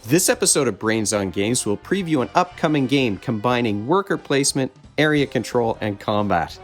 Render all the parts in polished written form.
This episode of Brains on Games will preview an upcoming game combining worker placement, area control, and combat.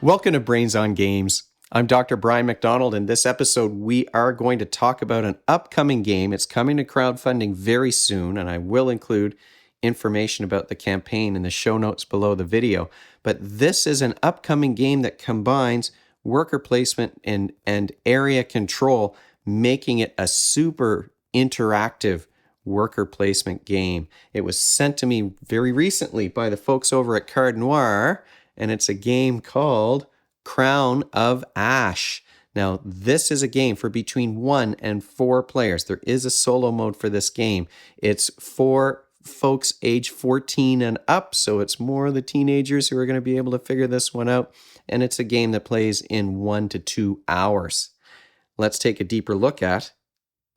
Welcome to Brains on Games. I'm Dr. Brian McDonald. In this episode, we are going to talk about an upcoming game. It's coming to crowdfunding very soon, and I will include information about the campaign in the show notes below the video. But this is an upcoming game that combines worker placement and area control, making it a super interactive worker placement game. It was sent to me very recently by the folks over at Card Noir, and it's a game called Crown of Ash. Now, this is a game for between 1 and 4 players. There is a solo mode for this game. It's for folks age 14 and up, so it's more the teenagers who are going to be able to figure this one out. And it's a game that plays in 1 to 2 hours. Let's take a deeper look at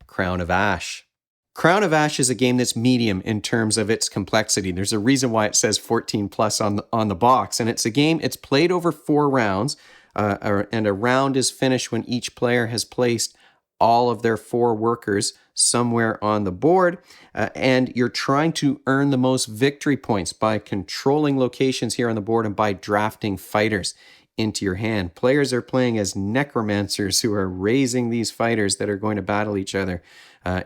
Crown of Ash. Crown of Ash is a game that's medium in terms of its complexity. There's a reason why it says 14 plus on the box. And it's a game, it's played over 4 rounds, and a round is finished when each player has placed all of their 4 workers somewhere on the board, and you're trying to earn the most victory points by controlling locations here on the board and by drafting fighters into your hand. Players are playing as necromancers who are raising these fighters that are going to battle each other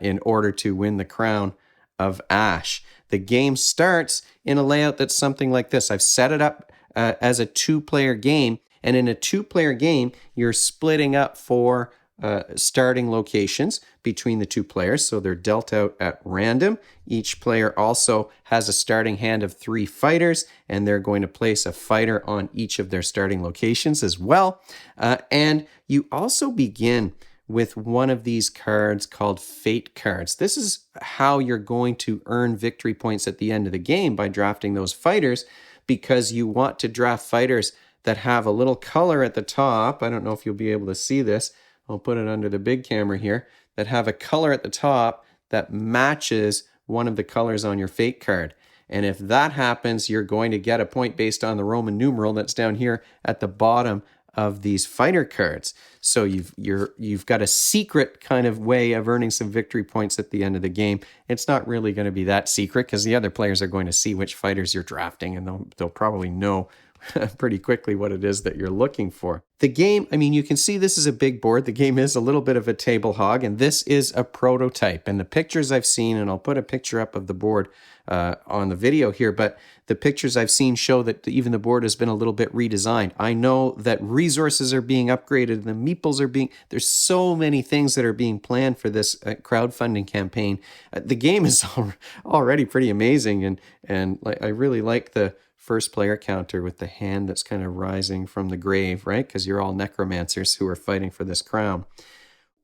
in order to win the Crown of Ash. The game starts in a layout that's something like this. I've set it up as a 2-player game, and in a 2-player game, you're splitting up for starting locations between the 2 players, so they're dealt out at random. Each player also has a starting hand of 3 fighters, and they're going to place a fighter on each of their starting locations as well. And you also begin with one of these cards called Fate cards. This is how you're going to earn victory points at the end of the game, by drafting those fighters, because you want to draft fighters that have a little color at the top. I don't know if you'll be able to see this. I'll put it under the big camera here, that have a color at the top that matches one of the colors on your Fate card. And if that happens, you're going to get a point based on the Roman numeral that's down here at the bottom of these fighter cards. So you've got a secret kind of way of earning some victory points at the end of the game. It's not really going to be that secret, because the other players are going to see which fighters you're drafting, and they'll probably know pretty quickly what it is that you're looking for. The game, I mean, you can see this is a big board. The game is a little bit of a table hog, and this is a prototype. And the pictures I've seen, and I'll put a picture up of the board on the video here, but the pictures I've seen show that even the board has been a little bit redesigned. I know that resources are being upgraded, the meeples are there's so many things that are being planned for this crowdfunding campaign. The game is already pretty amazing, and I really like the first player counter with the hand that's kind of rising from the grave, right? Because you're all necromancers who are fighting for this crown.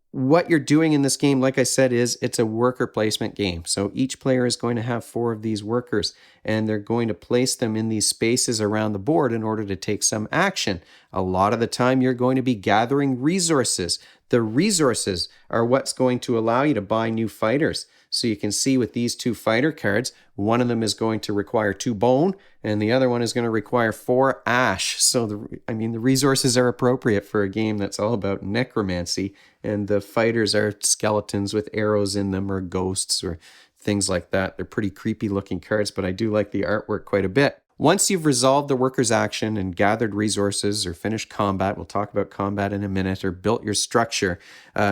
What you're doing in this game, like I said, is it's a worker placement game. So each player is going to have 4 of these workers, and they're going to place them in these spaces around the board in order to take some action. A lot of the time, you're going to be gathering resources. The resources are what's going to allow you to buy new fighters. So you can see with these 2 fighter cards, one of them is going to require 2 bone, and the other one is going to require 4 ash. So the resources are appropriate for a game that's all about necromancy, and the fighters are skeletons with arrows in them, or ghosts, or things like that. They're pretty creepy looking cards, but I do like the artwork quite a bit. Once you've resolved the worker's action and gathered resources or finished combat, we'll talk about combat in a minute, or built your structure,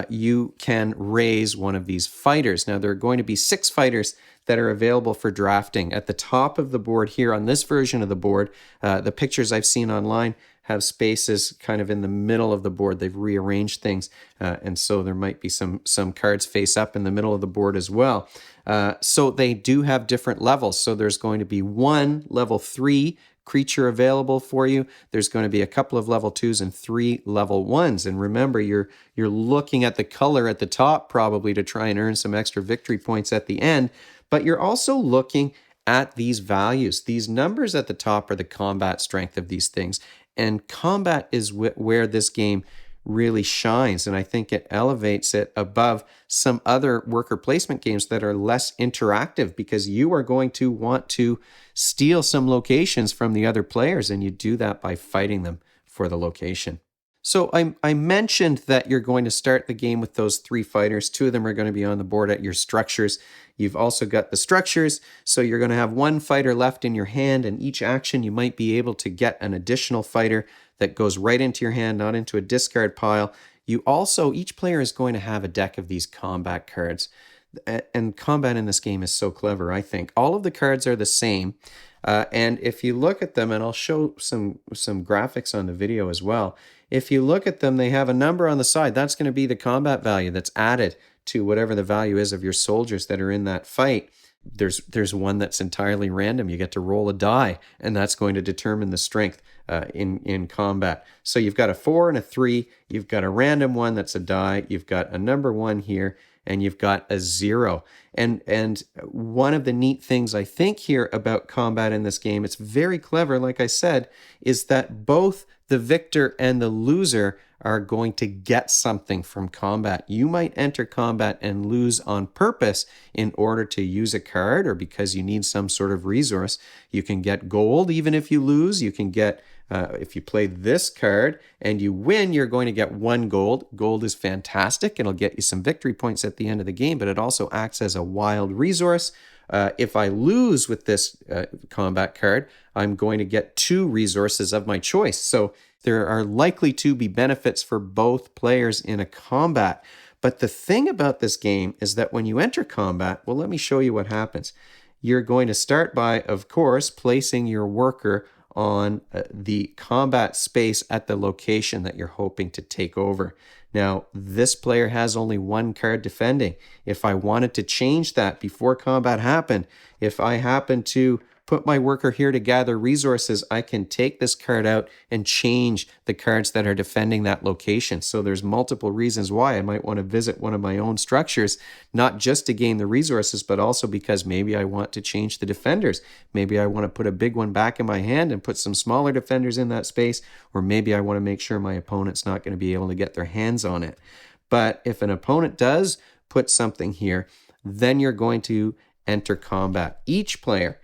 you can raise one of these fighters. Now, there are going to be 6 fighters that are available for drafting. At the top of the board here on this version of the board, the pictures I've seen online have spaces kind of in the middle of the board. They've rearranged things, and so there might be some cards face up in the middle of the board as well. So they do have different levels. So there's going to be 1 level 3 creature available for you. There's going to be a couple of level 2s and 3 level 1s. And remember, you're looking at the color at the top probably to try and earn some extra victory points at the end, but you're also looking at these values. These numbers at the top are the combat strength of these things. And combat is where this game really shines, and I think it elevates it above some other worker placement games that are less interactive, because you are going to want to steal some locations from the other players, and you do that by fighting them for the location. So I mentioned that you're going to start the game with those 3 fighters. 2 of them are going to be on the board at your structures. You've also got the structures, so you're going to have 1 fighter left in your hand, and each action you might be able to get an additional fighter that goes right into your hand, not into a discard pile. Each player is going to have a deck of these combat cards. And combat in this game is so clever, I think. All of the cards are the same. And if you look at them, and I'll show some graphics on the video as well. If you look at them, they have a number on the side. That's going to be the combat value that's added to whatever the value is of your soldiers that are in that fight. There's one that's entirely random. You get to roll a die, and that's going to determine the strength in combat. So you've got a 4 and a 3. You've got a random one that's a die. You've got a number 1 here, and you've got a 0. And one of the neat things I think here about combat in this game, it's very clever, like I said, is that both the victor and the loser are going to get something from combat. You might enter combat and lose on purpose in order to use a card, or because you need some sort of resource. You can get gold even if you lose. You can get, if you play this card and you win, you're going to get 1 gold. Gold is fantastic. It'll get you some victory points at the end of the game, but it also acts as a wild resource. If I lose with this combat card, I'm going to get 2 resources of my choice. So there are likely to be benefits for both players in a combat. But the thing about this game is that when you enter combat, well, let me show you what happens. You're going to start by, of course, placing your worker on the combat space at the location that you're hoping to take over. Now, this player has only 1 card defending. If I wanted to change that before combat happened, if I happen to put my worker here to gather resources, I can take this card out and change the cards that are defending that location. So there's multiple reasons why I might want to visit one of my own structures, not just to gain the resources, but also because maybe I want to change the defenders. Maybe I want to put a big one back in my hand and put some smaller defenders in that space, or maybe I want to make sure my opponent's not going to be able to get their hands on it. But if an opponent does put something here, then you're going to enter combat. Each player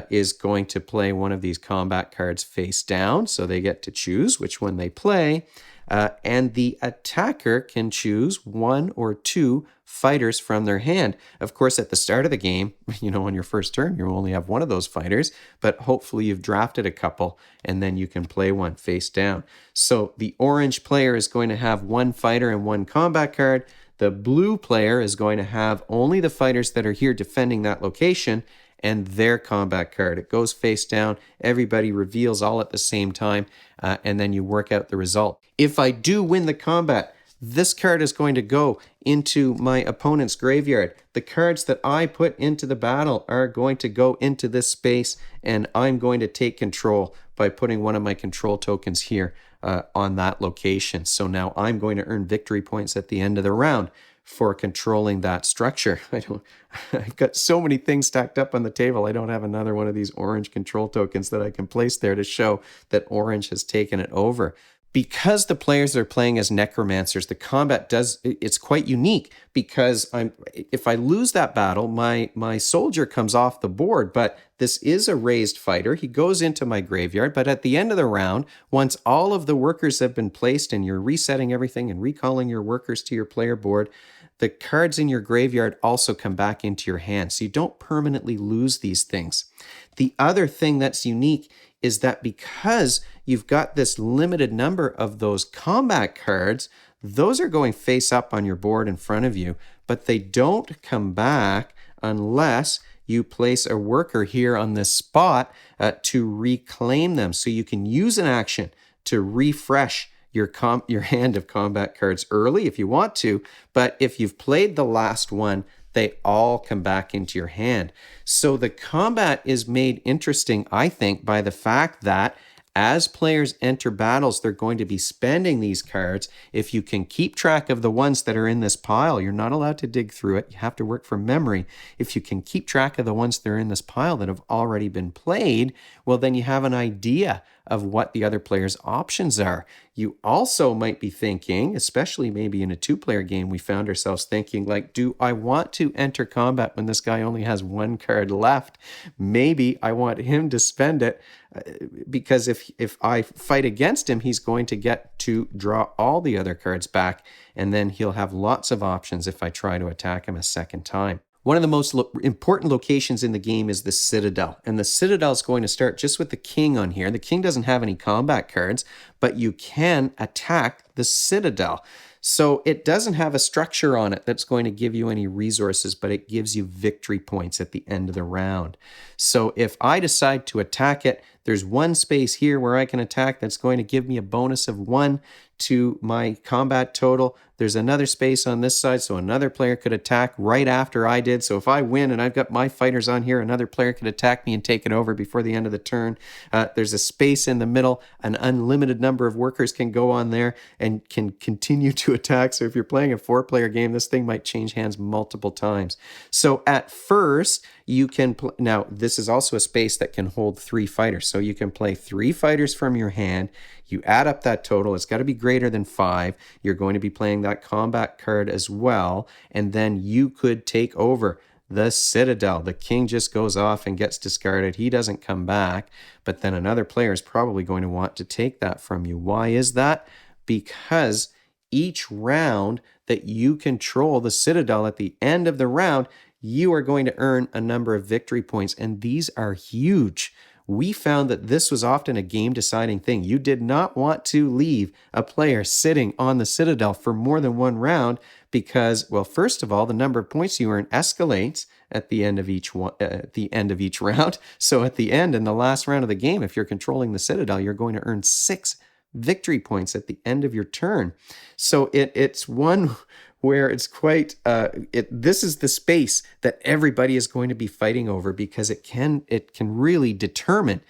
is going to play one of these combat cards face down, so they get to choose which one they play, and the attacker can choose 1 or 2 fighters from their hand. Of course, at the start of the game, on your first turn, you only have 1 of those fighters, but hopefully you've drafted a couple, and then you can play one face down. So the orange player is going to have 1 fighter and 1 combat card. The blue player is going to have only the fighters that are here defending that location, and their combat card. It goes face down, everybody reveals all at the same time, and then you work out the result. If I do win the combat, this card is going to go into my opponent's graveyard. The cards that I put into the battle are going to go into this space, and I'm going to take control by putting one of my control tokens here on that location. So now I'm going to earn victory points at the end of the round for controlling that structure. I've got so many things stacked up on the table. I don't have another one of these orange control tokens that I can place there to show that orange has taken it over. Because the players are playing as necromancers, the combat it's quite unique, because if I lose that battle, my soldier comes off the board, but this is a raised fighter. He goes into my graveyard, but at the end of the round, once all of the workers have been placed and you're resetting everything and recalling your workers to your player board, the cards in your graveyard also come back into your hand, so you don't permanently lose these things. The other thing that's unique is that because you've got this limited number of those combat cards, those are going face up on your board in front of you, but they don't come back unless you place a worker here on this spot to reclaim them. So you can use an action to refresh your hand of combat cards early if you want to, but if you've played the last one, they all come back into your hand. So the combat is made interesting, I think, by the fact that as players enter battles, they're going to be spending these cards. If you can keep track of the ones that are in this pile, you're not allowed to dig through it. You have to work from memory. If you can keep track of the ones that are in this pile that have already been played, well, then you have an idea of what the other player's options are. You also might be thinking, especially maybe in a two-player game, we found ourselves thinking like, do I want to enter combat when this guy only has one card left? Maybe I want him to spend it because if I fight against him, he's going to get to draw all the other cards back, and then he'll have lots of options if I try to attack him a second time. One of the most important locations in the game is the Citadel. And the Citadel is going to start just with the king on here. The king doesn't have any combat cards, but you can attack the Citadel. So it doesn't have a structure on it that's going to give you any resources, but it gives you victory points at the end of the round. So if I decide to attack it, there's one space here where I can attack that's going to give me a bonus of 1 to my combat total. There's another space on this side, so another player could attack right after I did. So if I win and I've got my fighters on here, another player could attack me and take it over before the end of the turn. There's a space in the middle. An unlimited number of workers can go on there and can continue to attack. So if you're playing a 4-player game, this thing might change hands multiple times. So at first, you can now this is also a space that can hold 3 fighters. So you can play 3 fighters from your hand. You add up that total. It's got to be greater than 5. You're going to be playing that combat card as well. And then you could take over the Citadel. The king just goes off and gets discarded. He doesn't come back. But then another player is probably going to want to take that from you. Why is that? Because each round that you control the Citadel, at the end of the round, you are going to earn a number of victory points. And these are huge. We found that this was often a game-deciding thing. You did not want to leave a player sitting on the Citadel for more than one round because, well, first of all, the number of points you earn escalates at the end of each round. So at the end, in the last round of the game, if you're controlling the Citadel, you're going to earn 6 victory points at the end of your turn. So it's one where it's quite, this is the space that everybody is going to be fighting over because it can really determine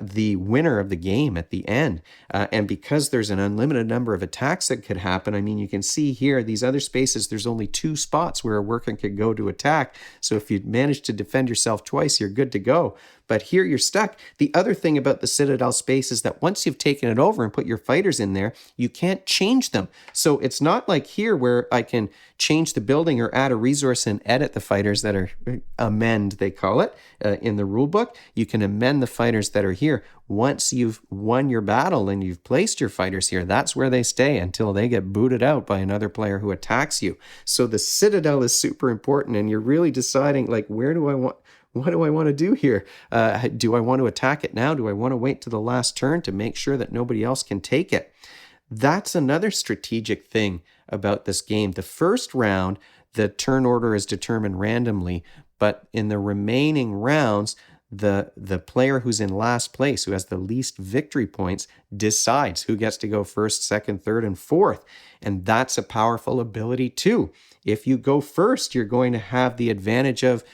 the winner of the game at the end. And because there's an unlimited number of attacks that could happen, I mean, you can see here, these other spaces, there's only 2 spots where a worker could go to attack. So if you manage to defend yourself twice, you're good to go. But here you're stuck. The other thing about the Citadel space is that once you've taken it over and put your fighters in there, you can't change them. So it's not like here where I can change the building or add a resource and edit the fighters that are amend, they call it, in the rule book. You can amend the fighters that are here. Once you've won your battle and you've placed your fighters here, that's where they stay until they get booted out by another player who attacks you. So the Citadel is super important, and you're really deciding, like, what do I want to do here? Do I want to attack it now? Do I want to wait to the last turn to make sure that nobody else can take it? That's another strategic thing about this game. The first round, the turn order is determined randomly, but in the remaining rounds, the player who's in last place, who has the least victory points, decides who gets to go first, second, third, and fourth. And that's a powerful ability too. If you go first, you're going to have the advantage of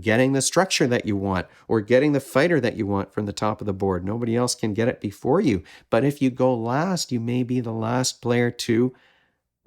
getting the structure that you want or getting the fighter that you want from the top of the board. Nobody else can get it before you. But if you go last, you may be the last player to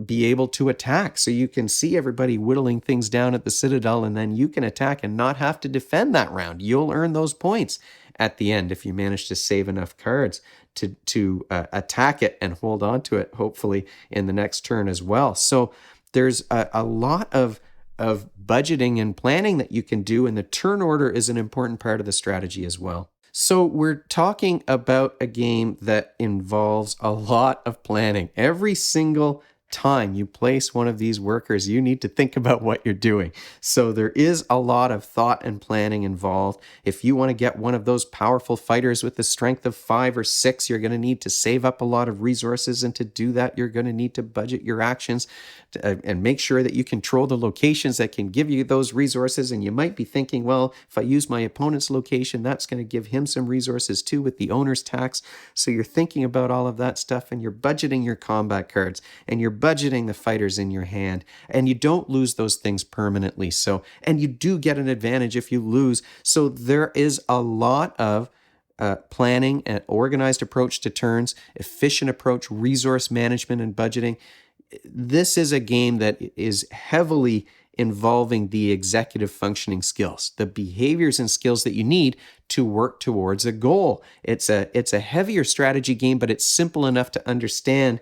be able to attack. So you can see everybody whittling things down at the Citadel, and then you can attack and not have to defend that round. You'll earn those points at the end if you manage to save enough cards to attack it and hold on to it, hopefully, in the next turn as well. So there's a lot of budgeting and planning that you can do, and the turn order is an important part of the strategy as well. So we're talking about a game that involves a lot of planning. Every single time you place one of these workers, you need to think about what you're doing. So there is a lot of thought and planning involved. If you want to get one of those powerful fighters with the strength of 5 or 6, you're going to need to save up a lot of resources. And to do that, you're going to need to budget your actions and make sure that you control the locations that can give you those resources. And you might be thinking, well, if I use my opponent's location, that's going to give him some resources too with the owner's tax. So you're thinking about all of that stuff, and you're budgeting your combat cards, and you're budgeting the fighters in your hand, and you don't lose those things permanently. So, and you do get an advantage if you lose. So there is a lot of planning, an organized approach to turns, efficient approach, resource management, and budgeting. This is a game that is heavily involving the executive functioning skills, the behaviors and skills that you need to work towards a goal. It's a heavier strategy game, but it's simple enough to understand.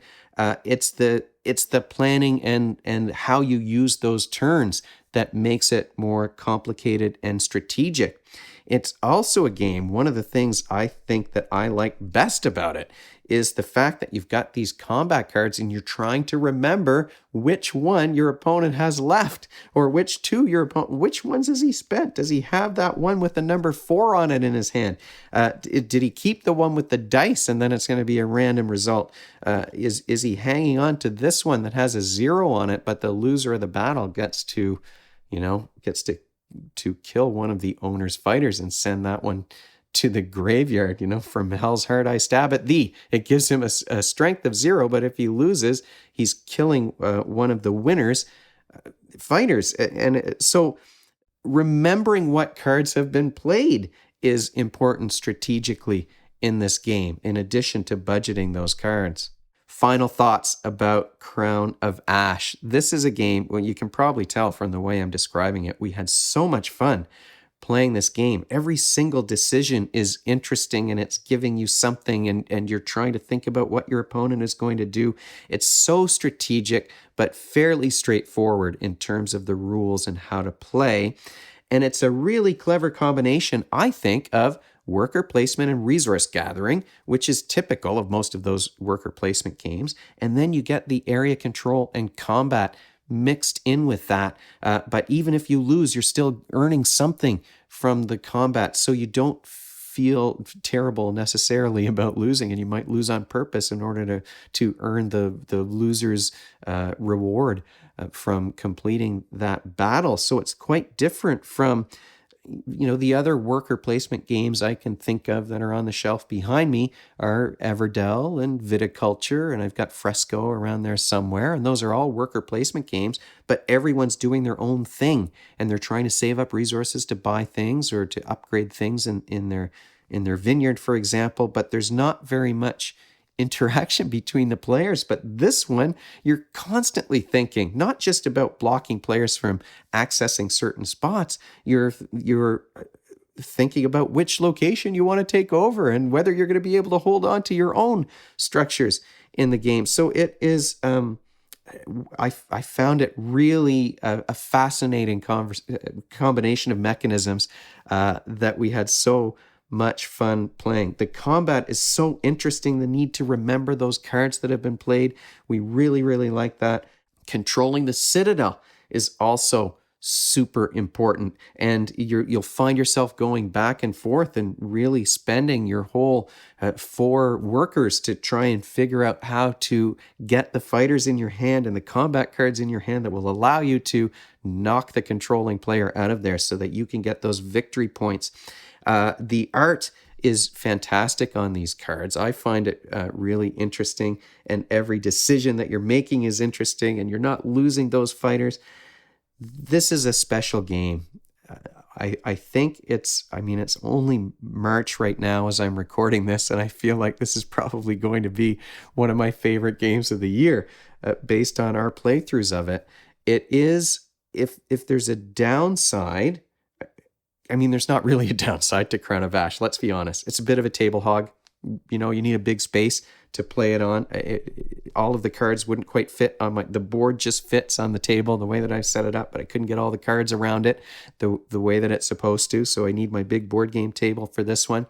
It's the planning and how you use those turns that makes it more complicated and strategic. It's also a game, one of the things I think that I like best about it is the fact that you've got these combat cards and you're trying to remember which one your opponent has left, or which ones has he spent? Does he have that one with the number 4 on it in his hand? Did he keep the one with the dice and then it's going to be a random result? Is he hanging on to this one that has a 0 on it, but the loser of the battle gets to kill one of the owner's fighters and send that one to the graveyard? From hell's heart I stab at thee. It gives him a strength of 0, but if he loses, he's killing one of the winner's fighters. And so remembering what cards have been played is important strategically in this game, in addition to budgeting those cards. Final thoughts about Crown of Ash. This is a game, well, you can probably tell from the way I'm describing it, we had so much fun playing this game. Every single decision is interesting and it's giving you something, and you're trying to think about what your opponent is going to do. It's so strategic, but fairly straightforward in terms of the rules and how to play. And it's a really clever combination, I think, of worker placement and resource gathering, which is typical of most of those worker placement games. And then you get the area control and combat mixed in with that. But even if you lose, you're still earning something from the combat. So you don't feel terrible necessarily about losing, and you might lose on purpose in order to earn the loser's reward from completing that battle. So it's quite different from the other worker placement games I can think of that are on the shelf behind me are Everdell and Viticulture, and I've got Fresco around there somewhere, and those are all worker placement games, but everyone's doing their own thing, and they're trying to save up resources to buy things or to upgrade things in their vineyard, for example, but there's not very much interaction between the players. But this one, you're constantly thinking not just about blocking players from accessing certain spots, you're thinking about which location you want to take over and whether you're going to be able to hold on to your own structures in the game. So it is I found it really a fascinating combination of mechanisms that we had so much fun playing. The combat is so interesting, the need to remember those cards that have been played. We really, really like that. Controlling the Citadel is also super important, and you'll find yourself going back and forth and really spending your whole 4 workers to try and figure out how to get the fighters in your hand and the combat cards in your hand that will allow you to knock the controlling player out of there so that you can get those victory points. The art is fantastic on these cards. I find it really interesting, and every decision that you're making is interesting, and you're not losing those fighters. This is a special game. I think it's only March right now as I'm recording this, and I feel like this is probably going to be one of my favorite games of the year based on our playthroughs of it. It is, if there's a downside, there's not really a downside to Crown of Ash. Let's be honest. It's a bit of a table hog. You need a big space to play it on. All of the cards wouldn't quite fit on the board just fits on the table the way that I've set it up, but I couldn't get all the cards around it the way that it's supposed to. So I need my big board game table for this one.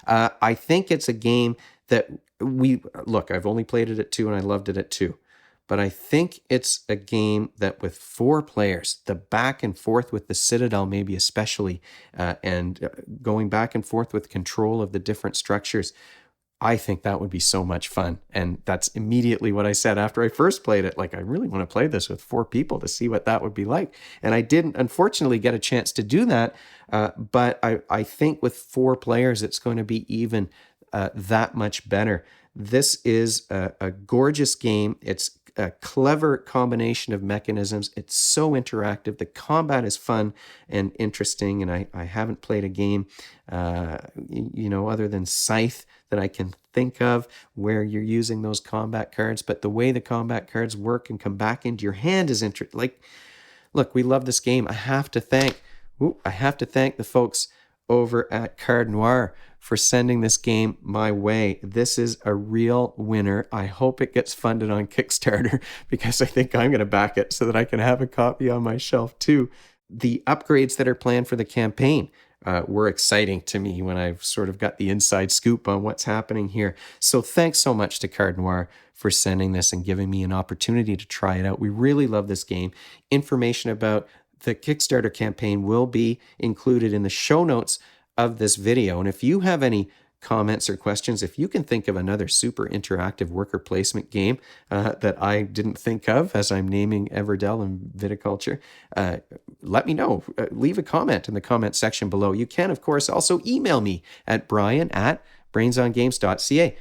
I think it's a game that I've only played it at 2 and I loved it at 2. But I think it's a game that with 4 players, the back and forth with the Citadel maybe especially, and going back and forth with control of the different structures, I think that would be so much fun. And that's immediately what I said after I first played it. I really want to play this with 4 people to see what that would be like. And I didn't, unfortunately, get a chance to do that. But I think with 4 players, it's going to be even that much better. This is a gorgeous game. It's a clever combination of mechanisms. It's so interactive. The combat is fun and interesting, and I haven't played a game, other than Scythe that I can think of where you're using those combat cards, but the way the combat cards work and come back into your hand is interesting. Look, we love this game. I have to thank the folks over at Card Noir for sending this game my way. This is a real winner. I hope it gets funded on Kickstarter because I think I'm going to back it so that I can have a copy on my shelf too. The upgrades that are planned for the campaign were exciting to me when I've sort of got the inside scoop on what's happening here. So thanks so much to Card Noir for sending this and giving me an opportunity to try it out. We really love this game. Information about the Kickstarter campaign will be included in the show notes of this video. And if you have any comments or questions, if you can think of another super interactive worker placement game that I didn't think of as I'm naming Everdell and Viticulture, let me know. Leave a comment in the comment section below. You can, of course, also email me at brian@brainsongames.ca.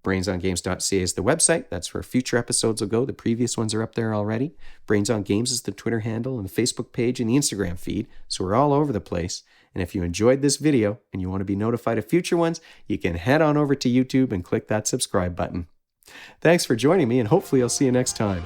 Brainsongames.ca is the website. That's where future episodes will go. The previous ones are up there already. Brains on Games is the Twitter handle and the Facebook page and the Instagram feed. So we're all over the place. And if you enjoyed this video and you want to be notified of future ones, you can head on over to YouTube and click that subscribe button. Thanks for joining me, and hopefully I'll see you next time.